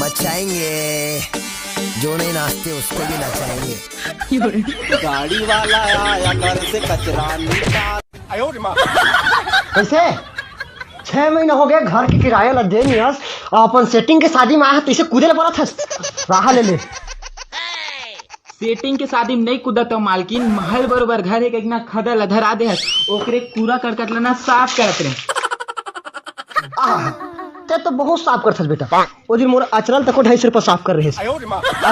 नचाएंगे, जो नहीं नाचते उसको भी नचाएंगे। गाड़ी वाला आया घर से कचरा निकाल। कैसे 6 महीना हो गया घर के किराया ला दे नियस अपन सेटिंग के शादी में आया तो इसे कूदे पड़ा था राह ले ले। सेटिंग के शादी में नहीं कूदत हो मालकिन, महल बरोबर घर है कि खदा लधर आ दे है ओकरे कूड़ा करकट लेना साफ करत रहे। ते तो बहुत साफ कर बेटा, वो दिन मोर अचरल तक 250 रुपया साफ कर रहे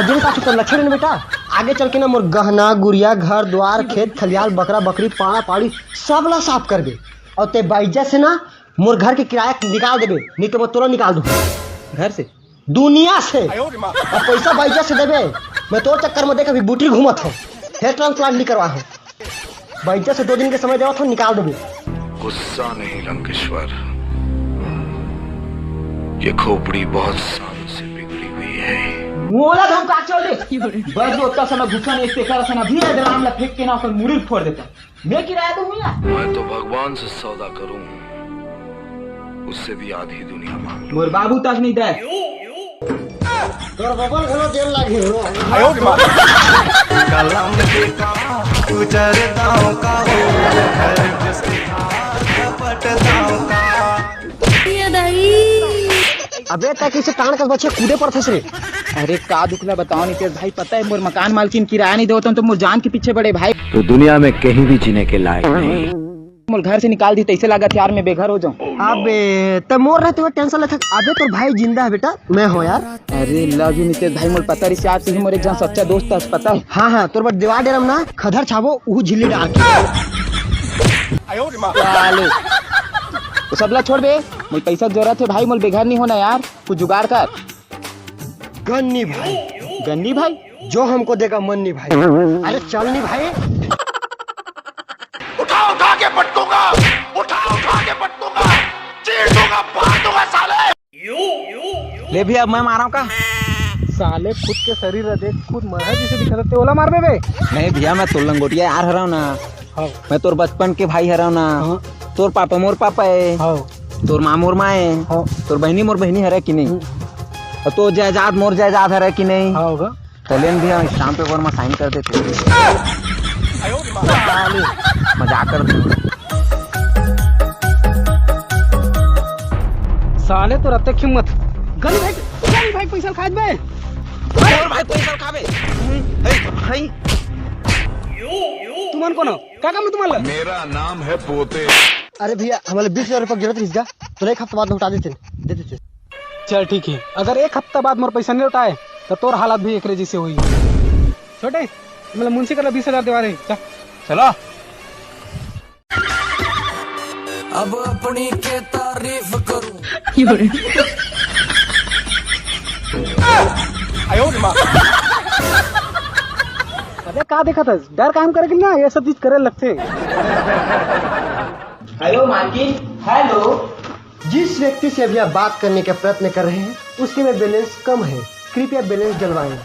दिन का तो लक्षण है बेटा। आगे चल के ना मोर गहना गुड़िया घर द्वार खेत खलियाल बकरा बकरी पाड़ा पाड़ी सब ला साफ कर दे और ते बाइजा से ना मोर घर के किराया निकाल देबे, नहीं तो मैं तुरंत निकाल दूँ घर से दुनिया से। और पैसा बाइजा से देबे, मैं तोर चक्कर में देख अभी बूटी घूमत हूँ, हेयर ट्रांसप्लांट नहीं करवा हूँ। बाइजा से 2 दिन के समय देवा था निकाल देबे। गुस्सा नहीं लंकेश्वर, ये खोपड़ी बहुत सालों से बिगड़ी हुई है। मोला धम का चल दे बस वो तस में घुसन एक कर सना भी ड्राम ला फेंक के ना ओकर मुड़ी फोड़ देता। मैं किराया दूंगा, मैं तो भगवान से सौदा करूं, उससे भी आधी दुनिया मांग। मोर बाबू तक नहीं दे तोर बबल घलो देर लागी हो। कलम के का गुजर दाओ का हो घर जिसके पट दाओ का। अबे तक इसे टाण कर बच्चे कूदे पर थे। अरे का दुखला बताओ नहीं भाई, पता है मोर मकान मालकिन किराया नहीं देता तो मोर जान के पीछे बड़े भाई। तो दुनिया में कहीं भी जीने के लायक नहीं। मोर घर से निकाल दी तो ऐसे लगा यार मैं बेघर हो जाऊं। अबे तब मोर रहते हुए टेंशन लेता। अबे तो भाई जिंदा है बेटा, मैं हो यार। अरे लव यू नितेश भाई, मोर पता रही आप से मोर एक जन सच्चा दोस्त है, पता है। हाँ हाँ तोर बट दीवार डेरम ना खदर छाबो ऊ झिल्ली डाल के तो सबला छोड़ बे, मुझे पैसा जरूरत है भाई, मोर बेघर नहीं होना यार, कुछ जुगाड़ कर। गन्नी भाई, गन्नी भाई जो हमको देगा मन्नी भाई। अरे चल नी भाई, उठा के पटकूंगा, उठा के पटकूंगा, चीर दूंगा, फाड़ दूंगा साले। ले भी अब मैं मारा का साले खुद के शरीर देख खुद मरहा जिसे दिखा देते ओला मार बे। नहीं भैया मैं तोर लंगोटिया यार हराऊ ना। मैं तोर बचपन के भाई हराऊ ना। तोर पापा मोर पापा है, तोर माँ मोर माँ है, तोर बहनी मोर बहनी हरे कि नहीं, और तो जायदाद मोर जायदाद हरे कि नहीं। चलें भैया शाम पे वर में साइन कर देते। मजाक कर साले तो रत्ते हिम्मत गनी भाई पैसा खा बे। और भाई पैसा खाबे भाई तुमन कौन हो का काम तुम्हारा? मेरा नाम है पोते। अरे भैया हमारे 20,000 रुपया जरूरत इसका, तो 1 हफ्ते बाद लौटा देते दे देते। चल ठीक है, अगर 1 हफ्ता बाद मोर पैसा नहीं लौटाए तो तोर हालत भी एक जैसे हुई। छोटे मतलब मुंशी का 20,000 देवा रहे चलो। अब अपनी के तारीफ करूं। अबे का देखा था डर काम करे कि ना ये सब चीज करे लगते। हेलो मालकिन, हेलो। जिस व्यक्ति से अभी आप बात करने का प्रयत्न कर रहे हैं उसके में बैलेंस कम है, कृपया बैलेंस डलवाएं।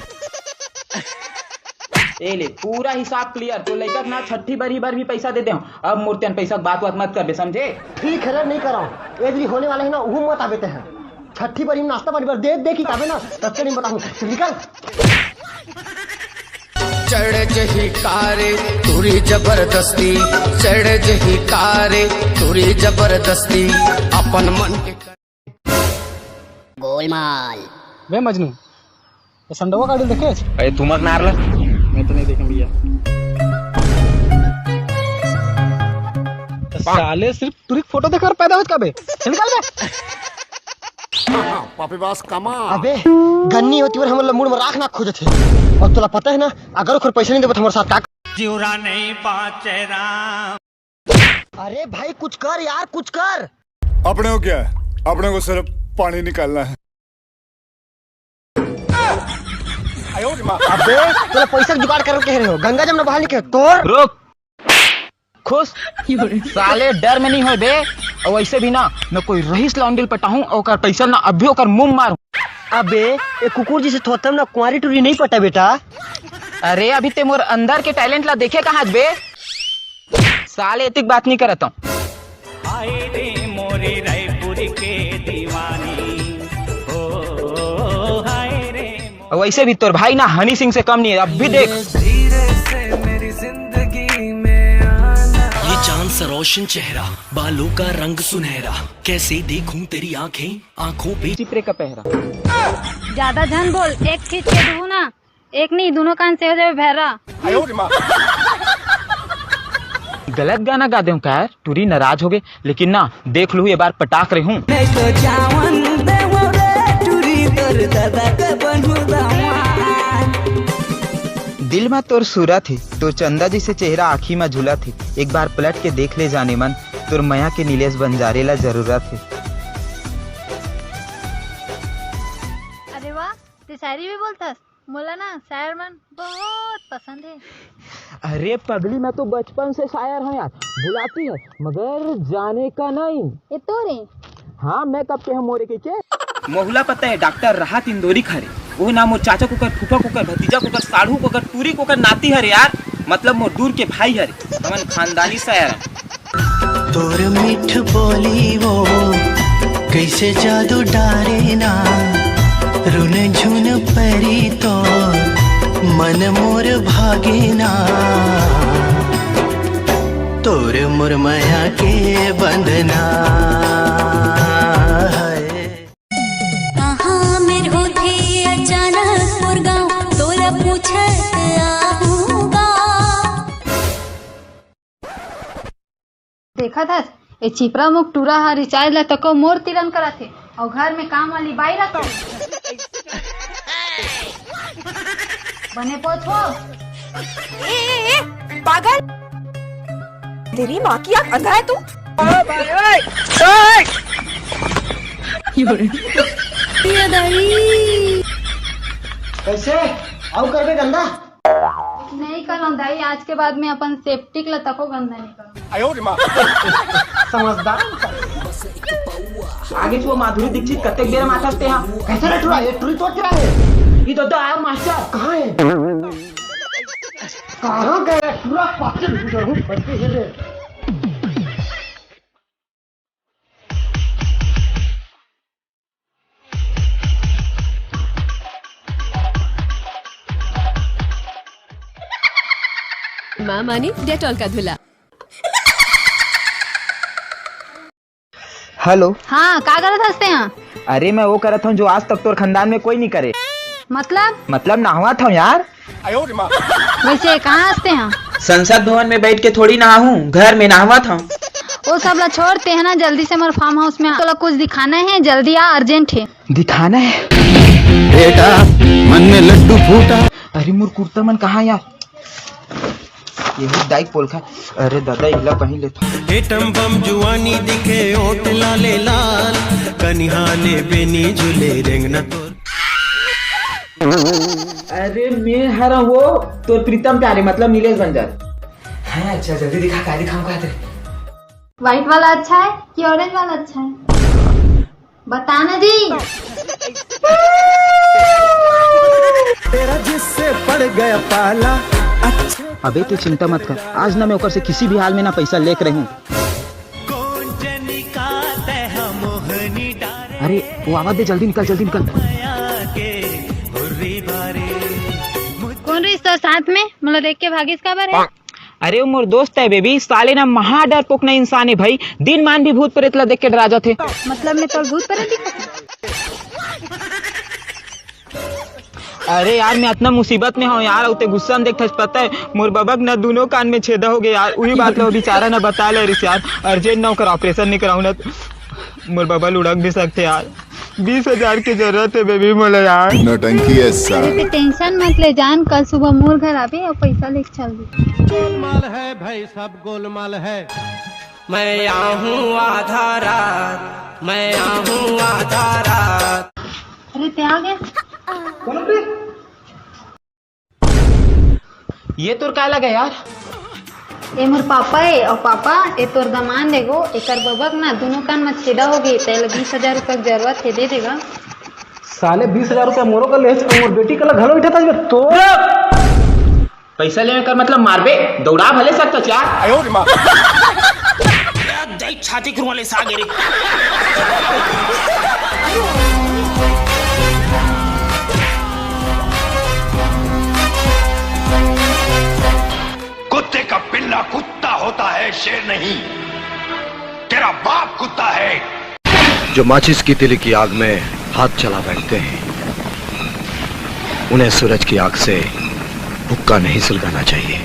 ए ले पूरा हिसाब क्लियर, तो लड़का ना छठी बारी बार भी पैसा देते हो। अब मूर्तियन पैसा बात मत कर बे, समझे? ठीक है नहीं कराओ ये होने वाला है ना वो मत आते हैं। छठी बारी नाश्ता बारी बार दे की काबे ना तब से नहीं बताऊं। निकल चढ़ जही कारे तुरी जबरदस्ती, चढ़ जही कारे तुरी जबरदस्ती, अपन मन के गोलमाल। वे मजनू ये संडवा गाड़ी देखे? अरे तुम मत मार ले, मैं तो नहीं देखूं भैया। साले सिर्फ तुरी फोटो देखकर पैदा होत काबे, निकल बे। पापी बास कमा। अबे गन्नी होती और हम मूड में राख ना खोजे थे, और तुला पता है ना अगर ओकर पैसा नहीं देबो हमारे साथ का जीवरा नहीं बाचे राम। अरे भाई कुछ कर यार, कुछ कर। अपने को क्या है, अपने को सिर्फ पानी निकालना है। अबे तुला पैसा जुगाड़ कर कह रहे हो, गंगा जमुना बहा निके तोर रुक खुश साले डर में नहीं हो बे। और वैसे भी ना मैं कोई रहीस लौंडिल पटाऊं और पैसा ना अभी ओकर मुंह मारूं। अबे ये कुकुर जी से थोतम ना कुंवारी टूरी नहीं पटा बेटा। अरे अभी ते मोर अंदर के टैलेंट ला देखे कहाँ बे, साले इतनी बात नहीं करता हूँ। हाय रे मोरे रायपुर के दीवानी, हो हाय और वैसे भी तोर भाई ना हनी सिंह से कम नहीं है, अब भी देख। ये चांद सा रोशन चेहरा, बालों का रंग सुनहरा, कैसे देखूं तेरी आंखें, आंखों पे चिपरे का पहरा। ज्यादा झन बोल, एक खींच के दू ना, एक नहीं दोनों कान से हो जाए बहरा। गलत गाना गा दूं क्या? टूरी नाराज हो गए, लेकिन ना देख लू ये बार पटाख रही हूँ। दिल में तोर सूरत थी, तोर चंदा जैसे चेहरा आँखी में झूला थी, एक बार पलट के देख ले जाने मन, तोर मया के नीलेश बंजारे ला जरूरत है। अरे वाह, ते शायरी भी बोलता? मोला ना शायर मन बहुत पसंद है। अरे पगली, मैं तो बचपन से शायर हूँ यार, बुलाती है मगर जाने का नहीं। ये तो रे हाँ, मैं कब के हम मोरे के मोहला पता है डॉक्टर राहत इंदौरी खरे, वो ना मोर चाचा को कर, फूफा को कर, भतीजा को कर, साढ़ू को कर, टूरी को कर, नाती हरे यार, मतलब मोर दूर के भाई हरे, हमन खानदानी शायर। तोर मीठ बोली वो कैसे जादू डारे ना, रुन झुन परी तो मन मोर भागे ना, तोर मोर माया के बंधना। कहाँ मेर होथे अचानक मोर गाँव, तोरा पूछत आहूँगा। देखा था ये चिपरा मुख टूरा हा रिचार्ज ला तको मोर तिरन करा थे, और घर में काम वाली बाई रखा बने पोछो। पागल, तेरी माँ की आँख अंधा है तू? कैसे आओ करके गंदा नहीं कर दाई, आज के बाद में अपन सेप्टिक ला तको गंदा नहीं करूँ। समझदार। आगे वो माधुरी दीक्षित कते बेर माथाते हाँ, कैसे रे टूरा? ये टूरी तोड़ के रहे ये तो आया मास्टर। कहाँ है? कहाँ गए? पूरा पागल हो गया हूँ, फंसे हैं रे। माँ मानी डेटॉल का धुला। हेलो। हाँ, का करत हंसते हैं? अरे मैं वो करत हूँ जो आज तक तोर खानदान में कोई नहीं करे। मतलब नहावा था यार। वैसे कहाँ हंसते हैं? संसद भवन में बैठ के थोड़ी नहा हूँ, घर में नहावा था। वो सब ला छोड़ते हैं ना, जल्दी से हमारे फार्म हाउस में आ। तो कुछ दिखाना है, जल्दी आ, अर्जेंट है। दिखाना है बेटा मन में लड्डू फूटा। अरे मोर कुर्ता मन कहाँ यार? ये डाइक पोल खा। अरे दादा इला कहीं लेता। एटम बम जुआनी दिखे ओट लाले लाल, कनिहाले बेनी झूले रेंगना तोर। अरे मैं हरा वो तो प्रीतम प्यारे मतलब नीलेश बंजार। हाँ अच्छा, जल्दी दिखा, क्या दिखाऊं क्या तेरे? व्हाइट वाला अच्छा है कि ऑरेंज वाला अच्छा है? बताना जी। तेरा जिससे पड़ गया पाला। अच्छा अबे तू चिंता मत कर, आज ना मैं ओकर से किसी भी हाल में ना पैसा लेकर रही हूँ। अरे वो आवाज दे, जल्दी निकल जल्दी निकल। कौन रही तो साथ में मतलब देख के भागिस का बारे? अरे वो मोर दोस्त है बेबी, साले ना महा डर पोकना इंसान है भाई, दिन मान भी भूत प्रेत ला देख के डरा जाते। मतलब मैं तो भूत प्रेत दिखा? अरे यार मैं इतना मुसीबत में हूँ यार, उते गुस्सा में देख पता है मोर बबक ना दोनों कान में छेदा हो गया यार, वही बात लो बेचारा ना बता ले रिस यार, अर्जेंट ना कर ऑपरेशन नहीं कराऊं ना मोर बबा लुढ़क भी सकते यार। 20,000 की जरूरत है बेबी मोला यार। नौटंकी है अरे टेंशन मत ले जान, कल सुबह मोर घर आवे और पैसा लेके चल दी। गोलमाल है भाई, सब गोलमाल है। मैं यहाँ हूँ आधा रात, मैं यहाँ हूँ आधा रात। अरे ते आ गया? ये तोर क्या लगा यार? ये मोर पापा है, और पापा ये तोर दामान देगो, एकर बबक ना दोनों कान में छेदा हो गई, तेल 20,000 रुपए की जरूरत है, दे देगा? साले 20,000 रुपया मोरो का ले, और बेटी का घर बैठा था तो पैसा लेने का मतलब मारबे दौड़ा भले सकता क्या? छाती क्यों वाले सागे रे। बिल्ला कुत्ता होता है, शेर नहीं। तेरा बाप कुत्ता है। जो माचिस की तिली की आग में हाथ चला बैठते हैं, उन्हें सूरज की आग से हुक्का नहीं सुलगाना चाहिए।